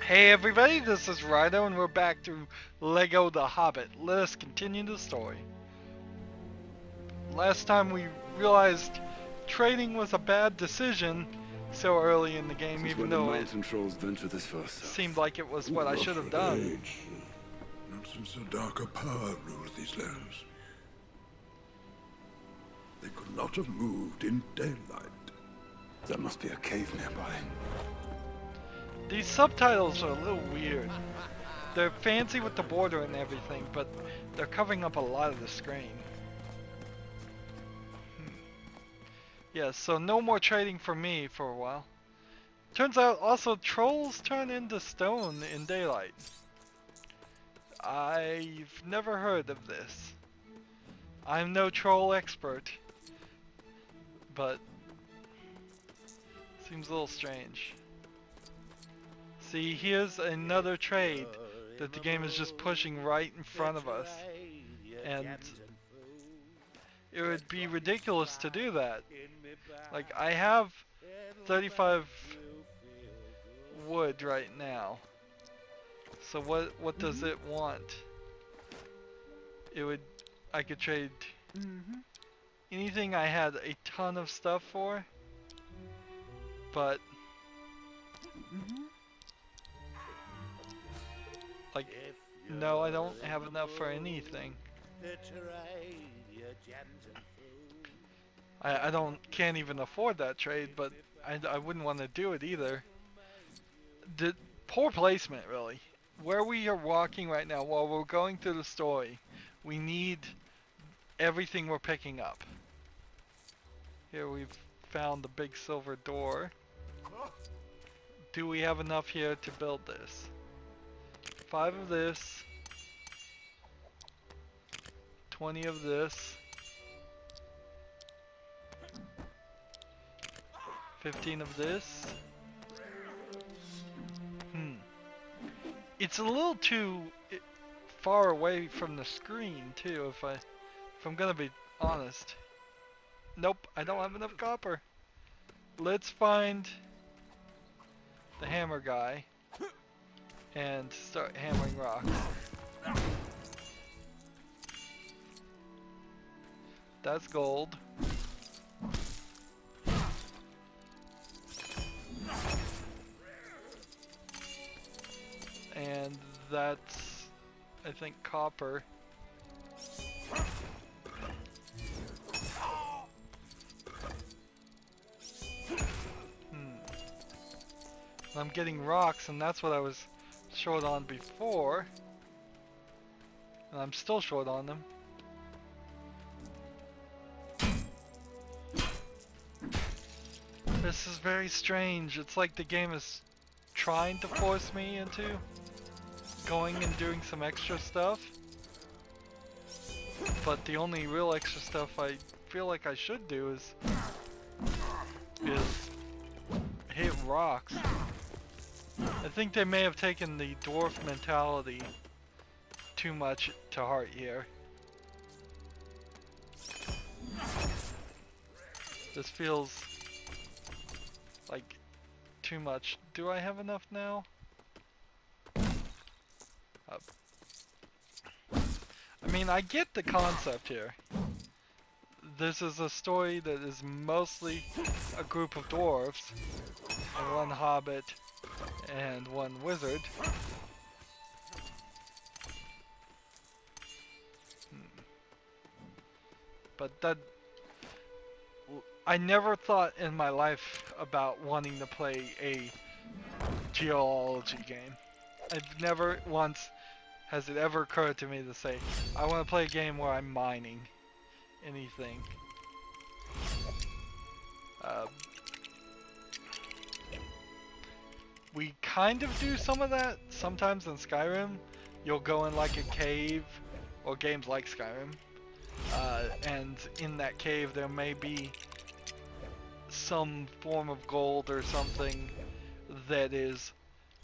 Hey everybody, this is Rydo and we're back to LEGO The Hobbit. Let us continue the story. Last time we realized trading was a bad decision so early in the game, Since even when though did it mountain trolls venture this far south? seemed like it was what I should have done. Not since a darker power ruled these lands. They could not have moved in daylight. There must be a cave nearby. These subtitles are a little weird. They're fancy with the border and everything, but they're covering up a lot of the screen. Yeah, so no more trading for me for a while. Turns out also trolls turn into stone in daylight. I've never heard of this. I'm no troll expert, but seems a little strange. See, here's another trade that the game is just pushing right in front of us. And it would be ridiculous to do that. Like, I have 35 wood right now. So what does it want? I could trade anything I had a ton of stuff for, but like, no, I don't have enough for anything. I can't even afford that trade, but I wouldn't want to do it either. Poor placement, really. Where we are walking right now, while we're going through the story, we need everything we're picking up. Here we've found the big silver door. Do we have enough here to build this? 5 of this, 20 of this, 15 of this. It's a little too far away from the screen too, if I'm gonna be honest. Nope, I don't have enough copper. Let's find the hammer guy and start hammering rocks. That's gold. And that's, I think, copper. I'm getting rocks, and that's what I was short on before, and I'm still short on them. This is very strange. It's like the game is trying to force me into going and doing some extra stuff, but the only real extra stuff I feel like I should do is hit rocks. I think they may have taken the dwarf mentality too much to heart here. This feels like too much. Do I have enough now? I mean, I get the concept here. This is a story that is mostly a group of dwarves and 1 hobbit and 1 wizard. But that, I never thought in my life about wanting to play a geology game. I've never once has it ever occurred to me to say, I want to play a game where I'm mining anything. We kind of do some of that sometimes in Skyrim. You'll go in like a cave, or games like Skyrim, and in that cave there may be some form of gold or something that is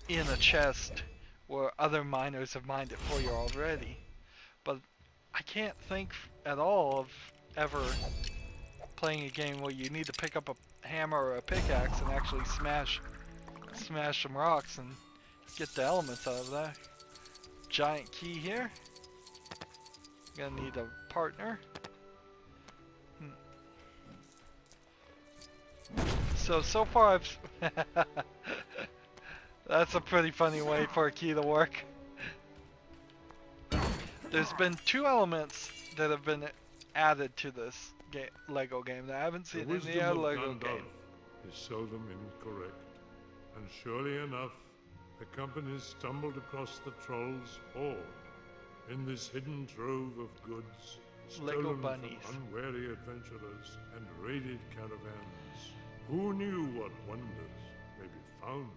in a chest where other miners have mined it for you already. But I can't think at all of ever playing a game where you need to pick up a hammer or a pickaxe and actually smash some rocks and get the elements out of that. Giant key here. Gonna need a partner. So far I've... That's a pretty funny way for a key to work. There's been 2 elements that have been added to this LEGO game that I haven't seen in any other LEGO game. Is seldom incorrect, and surely enough, the company stumbled across the Troll's Hoard in this hidden trove of goods, LEGO stolen bunnies. from unwary adventurers and raided caravans. Who knew what wonders may be found?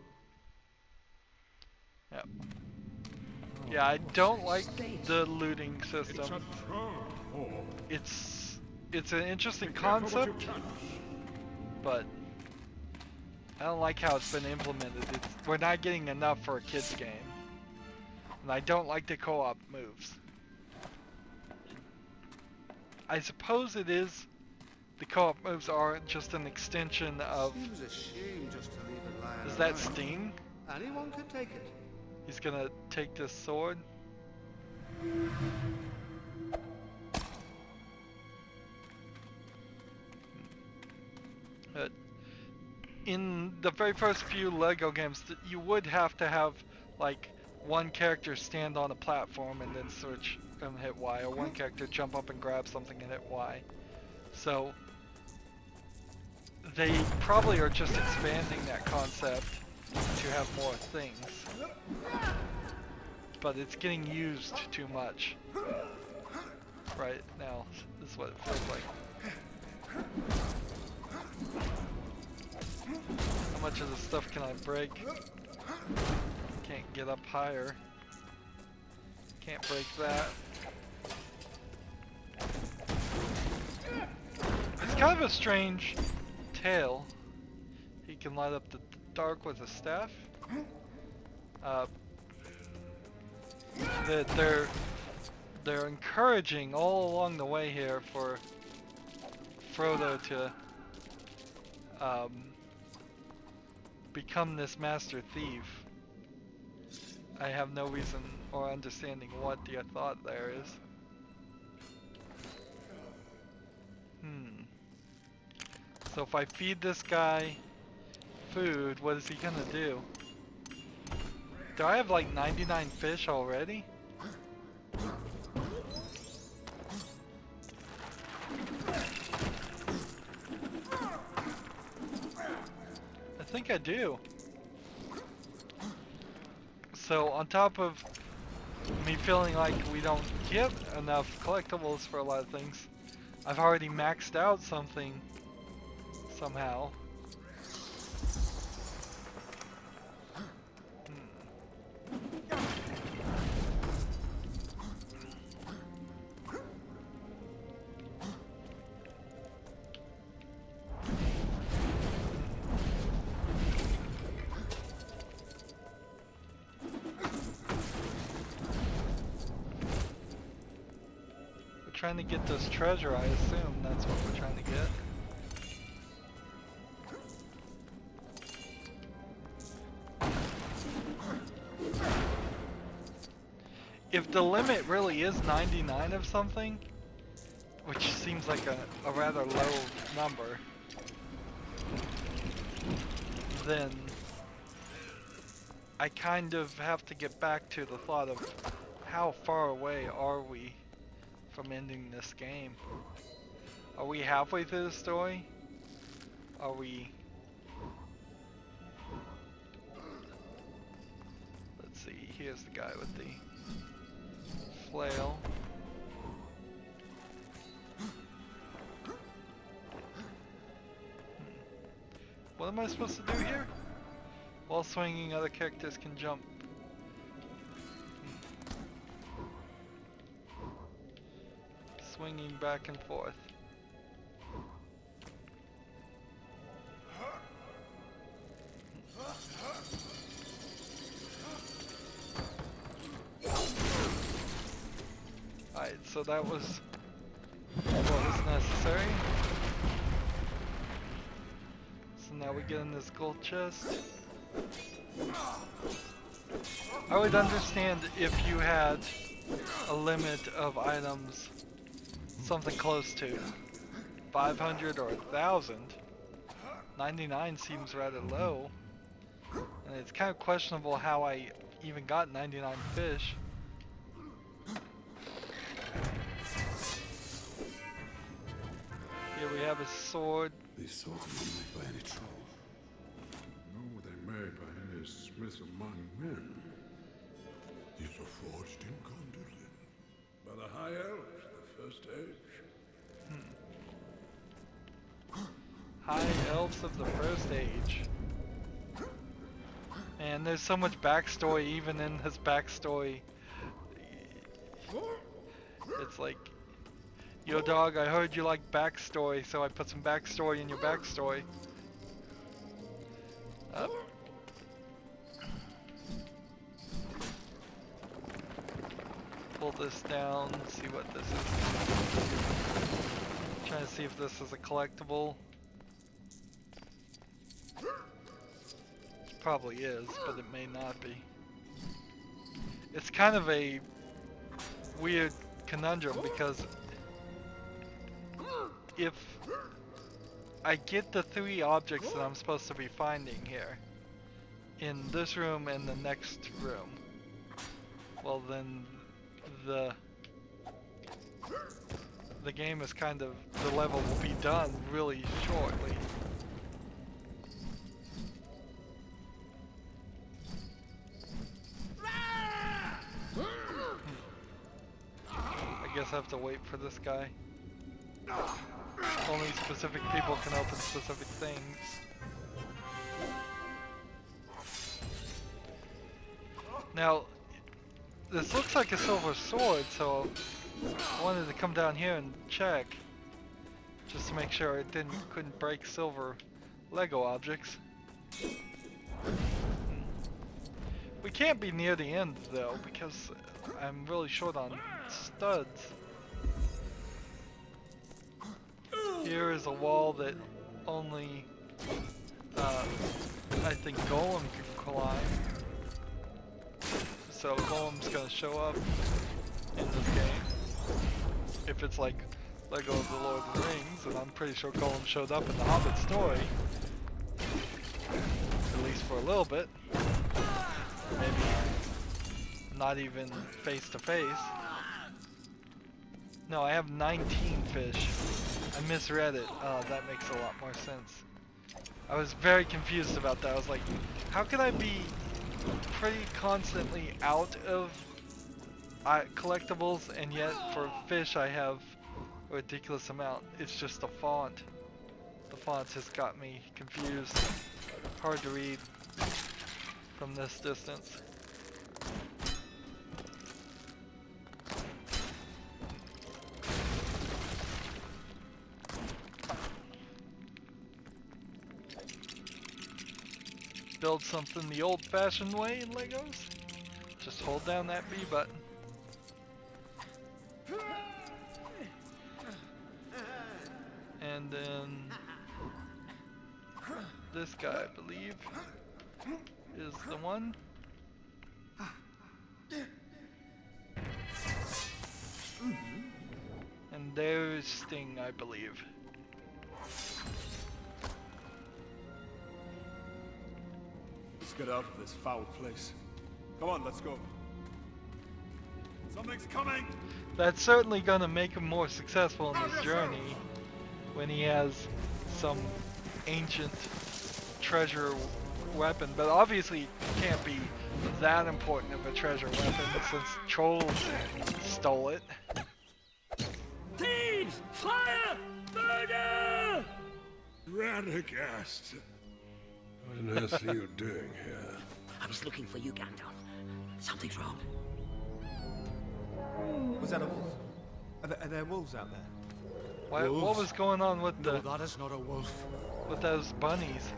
Yep. Yeah, I don't like the looting system. It's a troll hoard. It's an interesting concept, but I don't like how it's been implemented. We're not getting enough for a kids game, and I don't like the co-op moves. I suppose it is. The co-op moves are just an extension of. Seems a shame just to leave it lying Is that around. Sting? Anyone could take it. He's gonna take this sword. In the very first few LEGO games, you would have to have like one character stand on a platform and then switch and hit Y, or one character jump up and grab something and hit Y. So they probably are just expanding that concept to have more things. But it's getting used too much right now. This is what it feels like. How much of this stuff can I break? Can't get up higher. Can't break that. It's kind of a strange tail. He can light up the dark with a staff. They're encouraging all along the way here for Frodo to become this master thief. I have no reason or understanding what the thought there is. So if I feed this guy food, what is he gonna do? Do I have like 99 fish already? I think I do. So on top of me feeling like we don't get enough collectibles for a lot of things, I've already maxed out something somehow. Trying to get this treasure, I assume that's what we're trying to get. If the limit really is 99 of something, which seems like a rather low number, then I kind of have to get back to the thought of how far away are we from ending this game. Are we halfway through the story? Are we... Let's see, here's the guy with the flail. What am I supposed to do here? While swinging, other characters can jump. Swinging back and forth. Alright, so that was what was necessary. So now we get in this gold chest. I would understand if you had a limit of items, something close to 500 or 1,000. 99 seems rather low, and it's kind of questionable how I even got 99 fish. Here we have a sword. These swords are not made by any troll. No, they made by any smith among men. These are forged in Gondolin by the High Elves, the first age. High elves of the first age. And there's so much backstory even in his backstory. It's like, yo dog, I heard you like backstory, so I put some backstory in your backstory. Pull this down, see what this is. Trying to see if this is a collectible. It probably is, but it may not be. It's kind of a weird conundrum because if I get the 3 objects that I'm supposed to be finding here in this room and the next room, well then the game is kind of, the level will be done really shortly. I guess I have to wait for this guy. Only specific people can open specific things. Now, this looks like a silver sword, so I wanted to come down here and check, just to make sure it couldn't break silver Lego objects. We can't be near the end though, because I'm really short on studs. Here is a wall that only, I think Gollum can climb. So Gollum's gonna show up in this game. If it's like Lego The Lord of the Rings, and I'm pretty sure Gollum showed up in the Hobbit story. At least for a little bit. Maybe not even face to face. No, I have 19 fish. I misread it. Oh, that makes a lot more sense. I was very confused about that. I was like, how could I be pretty constantly out of collectibles, and yet for fish I have a ridiculous amount? It's just the font. The font has got me confused. Hard to read from this distance. Build something the old-fashioned way in Legos. Just hold down that B button. And then this guy, I believe, is the one. And there's Sting, I believe. Let's get out of this foul place. Come on, let's go. Something's coming! That's certainly gonna make him more successful in his journey when he has some ancient treasure weapon, but obviously it can't be that important of a treasure weapon since trolls stole it. Thieves! Fire! Murder! Radagast! What on earth are you doing here? I was looking for you, Gandalf. Something's wrong. Was that a wolf? Are there wolves out there? What was going on with No, that is not a wolf. with those bunnies?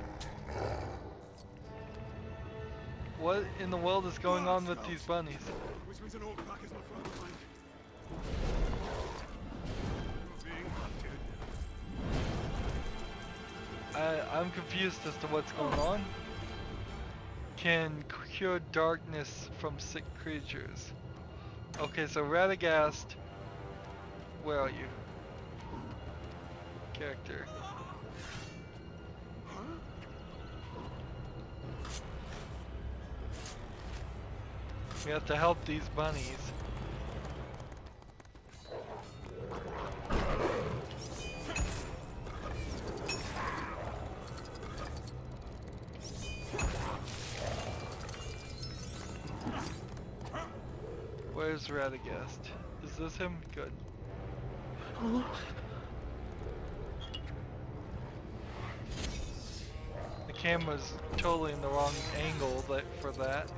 What in the world is going on with these bunnies? Which means an orc pack is not far behind. We're being hunted. I'm confused as to what's going on. can cure darkness from sick creatures. Okay, so Radagast, where are you? Character. We have to help these bunnies. Where's Radagast? Is this him? Good. The camera's totally in the wrong angle for that.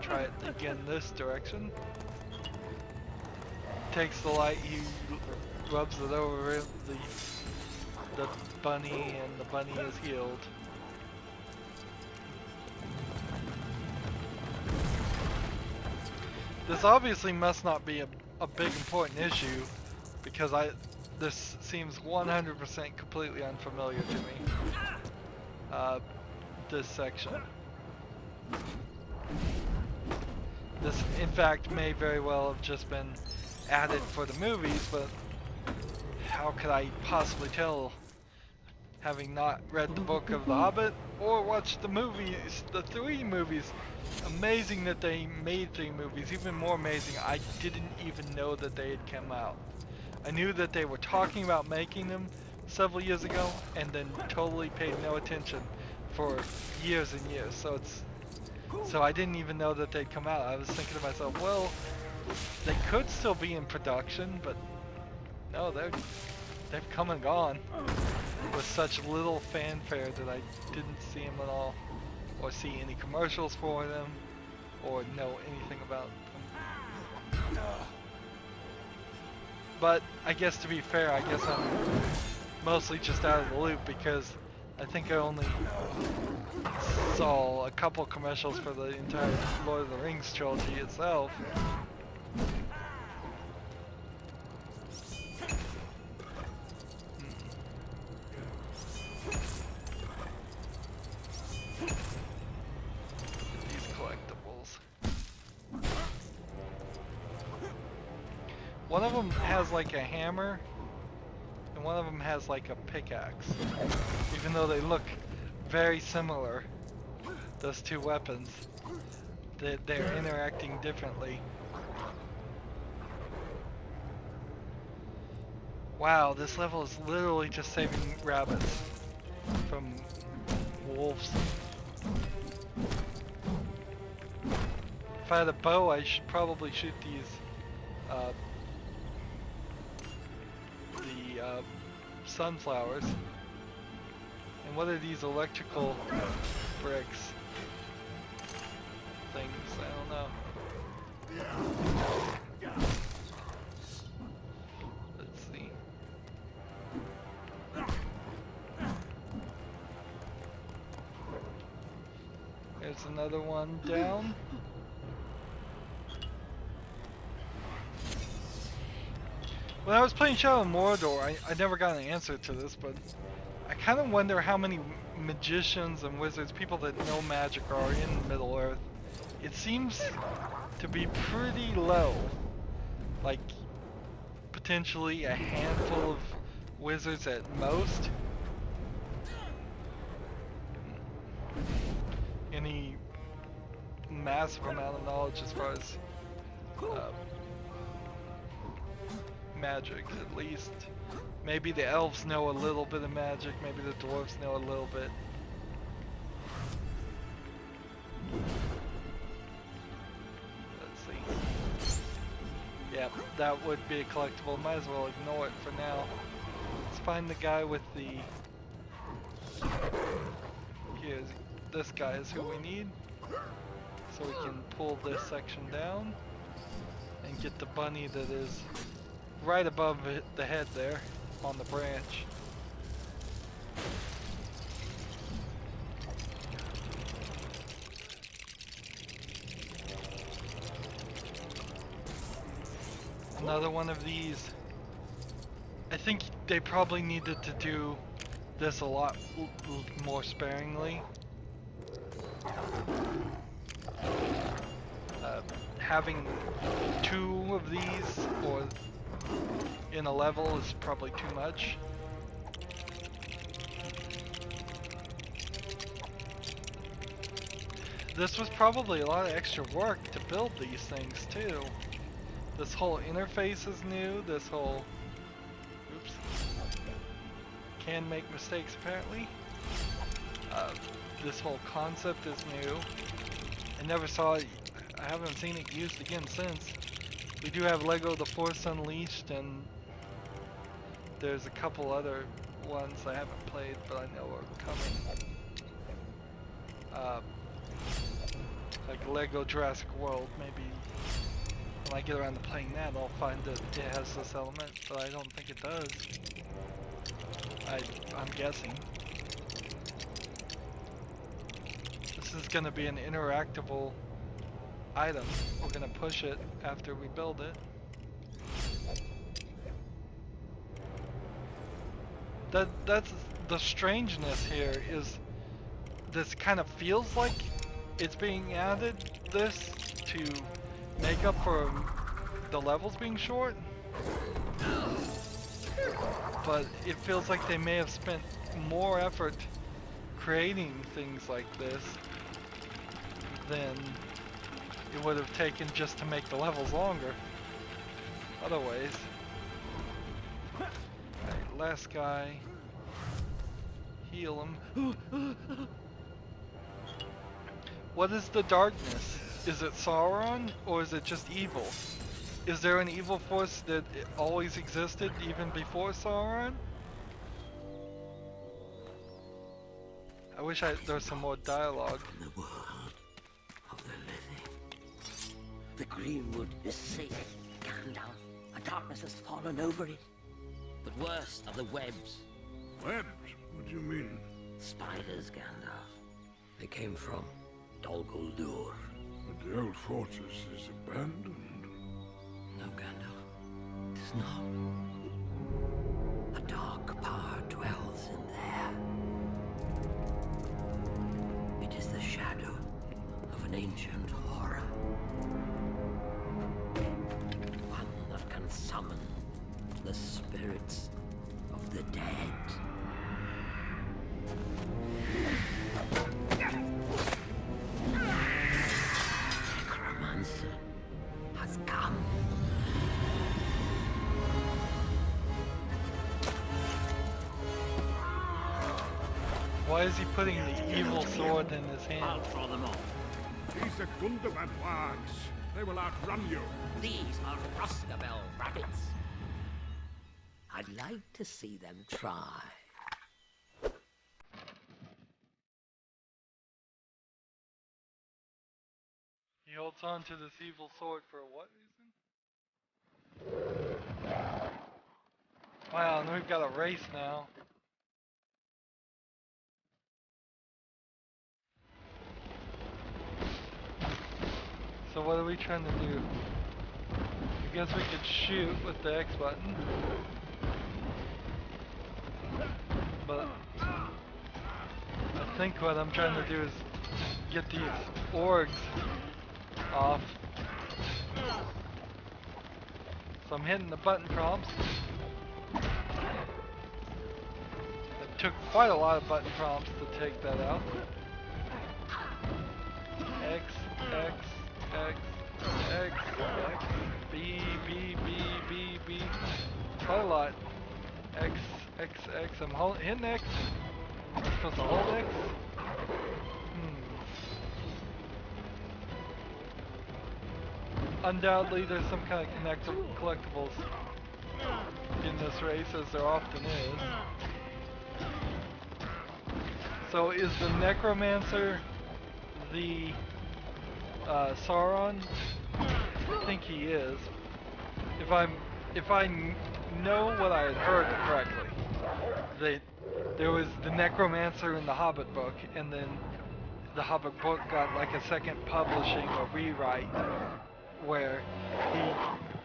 Try it again this direction. Takes the light, he rubs it over the bunny, and the bunny is healed. This obviously must not be a big important issue, because this seems 100% completely unfamiliar to me. This section. This, in fact, may very well have just been added for the movies, but how could I possibly tell, having not read the book of The Hobbit or watched the movies, the 3 movies? Amazing that they made 3 movies. Even more amazing, I didn't even know that they had come out. I knew that they were talking about making them several years ago, and then totally paid no attention for years and years. So I didn't even know that they'd come out. I was thinking to myself, well, they could still be in production, but no, they've come and gone with such little fanfare that I didn't see them at all, or see any commercials for them, or know anything about them. But I guess, to be fair, I guess I'm mostly just out of the loop, because I think I only saw a couple commercials for the entire Lord of the Rings trilogy itself. These collectibles. One of them has like a hammer, and one of them has like a pickaxe. Even though they look very similar, those 2 weapons, they're interacting differently. Wow, this level is literally just saving rabbits from wolves. If I had a bow, I should probably shoot these sunflowers. And what are these electrical bricks things? I don't know. Let's see. There's another one down. When I was playing Shadow of Mordor, I never got an answer to this, but I kind of wonder how many magicians and wizards, people that know magic, are in Middle-earth. It seems to be pretty low. Like, potentially a handful of wizards at most. Any massive amount of knowledge as far as magic, at least. Maybe the elves know a little bit of magic, maybe the dwarves know a little bit. Let's see. Yeah, that would be a collectible. Might as well ignore it for now. Let's find the guy with the... Here's... This guy is who we need. So we can pull this section down and get the bunny that is right above the head there on the branch. Another one of these. I think they probably needed to do this a lot more sparingly. Having 2 of these or in a level is probably too much. This was probably a lot of extra work to build these things too. This whole interface is new, this whole... Oops. Can make mistakes apparently. This whole concept is new. I never saw it, I haven't seen it used again since. We do have LEGO The Force Unleashed, and there's a couple other ones I haven't played but I know are coming. Like LEGO Jurassic World, maybe when I get around to playing that I'll find that it has this element, but I don't think it does. I'm guessing. This is gonna be an interactable item. We're gonna push it after we build it. That's the strangeness here, is this kind of feels like it's being added this to make up for the levels being short, but it feels like they may have spent more effort creating things like this than it would have taken just to make the levels longer other ways. Alright, last guy. Heal him. What is the darkness? Is it Sauron, or is it just evil? Is there an evil force that always existed even before Sauron? I wish there was some more dialogue. In the world of the living. The greenwood is safe, Gandalf. A darkness has fallen over it. But worst are the webs. Webs? What do you mean? Spiders, Gandalf. They came from Dol Guldur. But the old fortress is abandoned. No, Gandalf. It is not. A dark power dwells in there. It is the shadow of an ancient horror. One that can summon the spirits of the dead. Necromancer has come. Why is he putting the evil sword in his I'll hand? throw them off. These are Gundabad wags. They will outrun you. These are Roscabel rabbits. I'd like to see them try. He holds on to this evil sword for what reason? Wow, and we've got a race now. So what are we trying to do? I guess we could shoot with the X button. But I think what I'm trying to do is get these orcs off. So I'm hitting the button prompts. It took quite a lot of button prompts to take that out. X, X, X, X, X, B, B, B, B, B. Quite a lot. X, X, X. I'm hitting X. I'm supposed to hold X. Undoubtedly, there's some kind of collectibles in this race, as there often is. So, is the Necromancer the Sauron? I think he is. If I know what I had heard correctly, there was the Necromancer in the Hobbit book, and then the Hobbit book got like a second publishing or rewrite, where he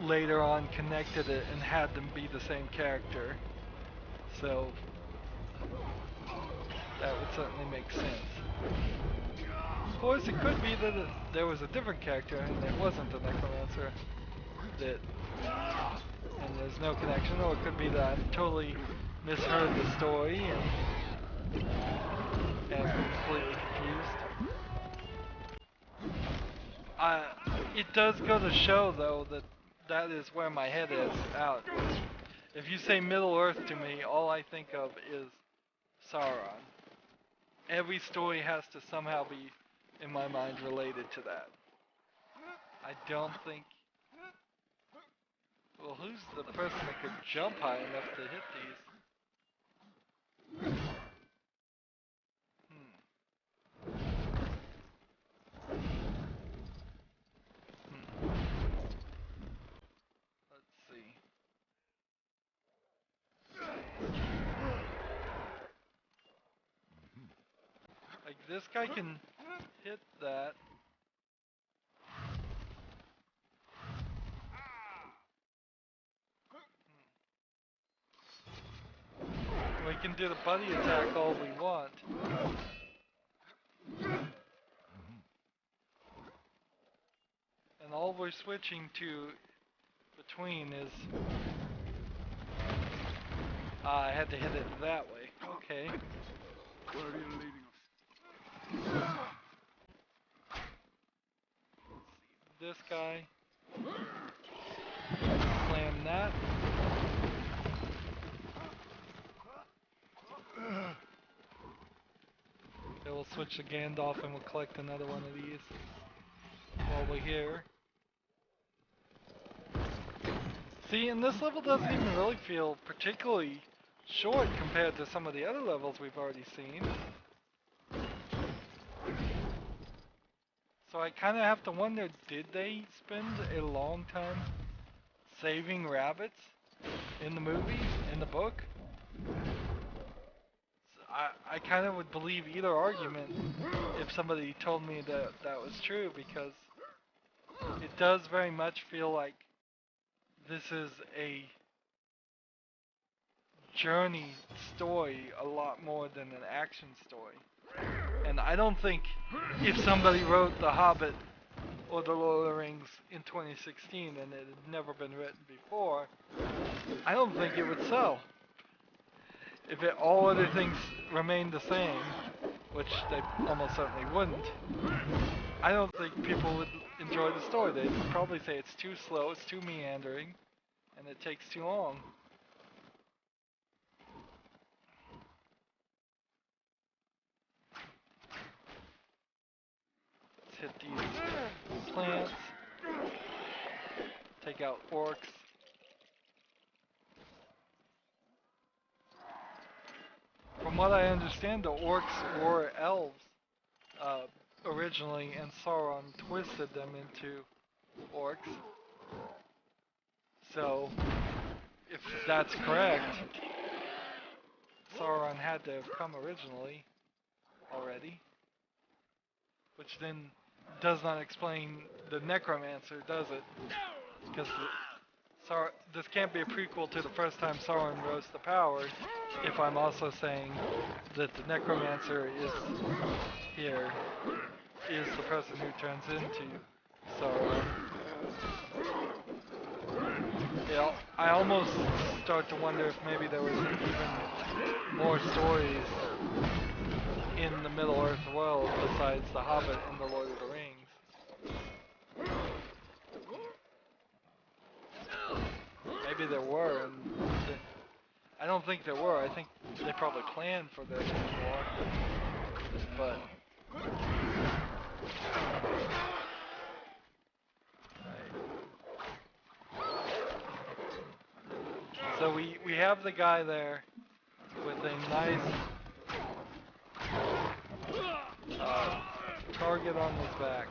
later on connected it and had them be the same character. So that would certainly make sense. Of course, it could be that there was a different character and it wasn't the Necromancer, and there's no connection, or it could be that I've totally misheard the story and completely confused. It does go to show, though, that is where my head is out. If you say Middle Earth to me, all I think of is Sauron. Every story has to somehow be, in my mind, related to that. I don't think... Well, who's the person that could jump high enough to hit these? Let's see. Like, this guy can hit that. We can do the buddy attack all we want. And all we're switching to between is... I had to hit it that way. Okay. Where are you leading us? This guy. Slam that. Then we'll switch to Gandalf and we'll collect another one of these while we're here. See, and this level doesn't even really feel particularly short compared to some of the other levels we've already seen. So I kind of have to wonder, did they spend a long time saving rabbits in the movie, in the book? I kind of would believe either argument if somebody told me that that was true, because it does very much feel like this is a journey story a lot more than an action story. And I don't think if somebody wrote The Hobbit or The Lord of the Rings in 2016 and it had never been written before, I don't think it would sell. If all other things remained the same, which they almost certainly wouldn't, I don't think people would enjoy the story. They'd probably say it's too slow, it's too meandering, and it takes too long. Let's hit these plants. Take out orcs. From what I understand, the orcs were elves originally, and Sauron twisted them into orcs. So, if that's correct, Sauron had to have come originally already. Which then does not explain the Necromancer, does it? Because this can't be a prequel to the first time Sauron rose to power, if I'm also saying that the Necromancer is here, is the person who turns into Sauron. Yeah, I almost start to wonder if maybe there was even more stories in the Middle-earth world besides The Hobbit and The Lord of the Rings. Maybe there were, and I don't think there were. I think they probably planned for there to be more. But so we have the guy there with a nice target on his back.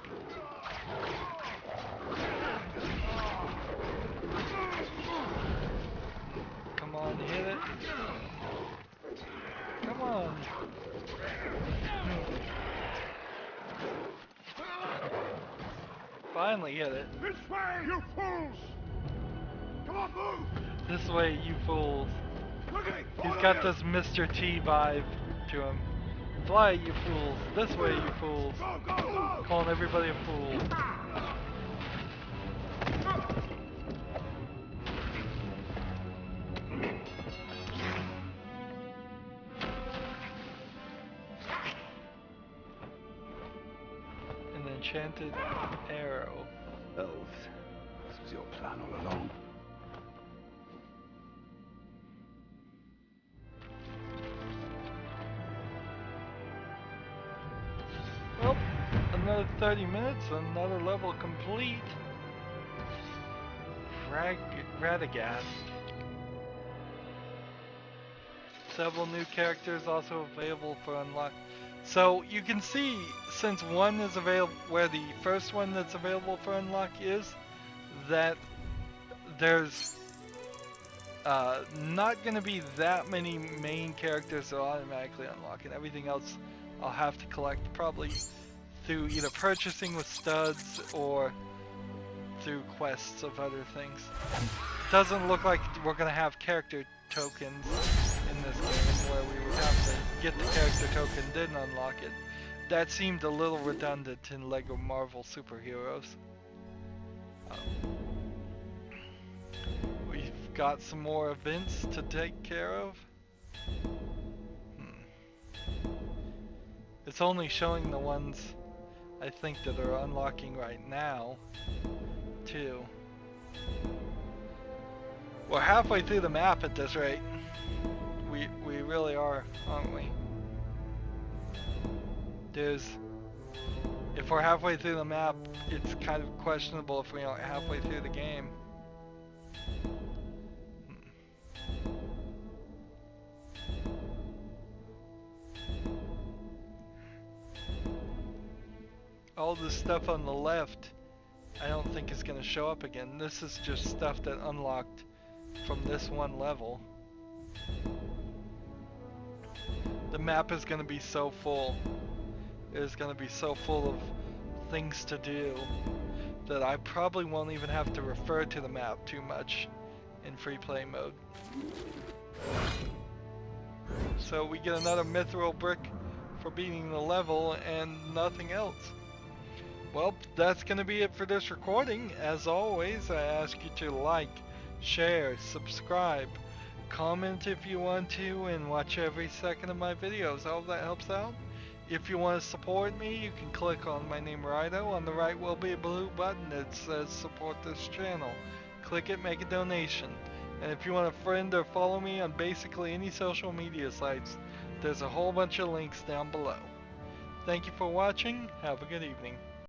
Come on, hit it. Come on. Finally hit it. This way, you fools! Come on, move! This way, you fools. Quickly, He's got this Mr. T vibe to him. Fly, you fools! This way, you fools! Calling everybody a fool. An enchanted arrow. Elves, this was your plan all along. Well, another 30 minutes, another level complete. Radagast. Several new characters also available for unlock. So you can see, since one is available, where the first one that's available for unlock is, that there's not going to be that many main characters that automatically unlock, and everything else I'll have to collect probably through either purchasing with studs or through quests of other things. Doesn't look like we're going to have character tokens in this game where we would have to get the character token then unlock it. That seemed a little redundant in LEGO Marvel Superheroes. We've got some more events to take care of. It's only showing the ones I think that are unlocking right now, too. We're halfway through the map at this rate. We really are, aren't we? If we're halfway through the map, it's kind of questionable if we aren't halfway through the game. All the stuff on the left, I don't think is going to show up again. This is just stuff that unlocked from this one level. The map is going to be so full. It's going to be so full of things to do that I probably won't even have to refer to the map too much in free play mode. So we get another mithril brick for beating the level and nothing else. Well, that's going to be it for this recording. As always, I ask you to like, share, subscribe, comment if you want to, and watch every second of my videos. I hope that helps out. If you want to support me, you can click on my name Rydo. On the right will be a blue button that says support this channel. Click it, make a donation. And if you want to friend or follow me on basically any social media sites, there's a whole bunch of links down below. Thank you for watching. Have a good evening.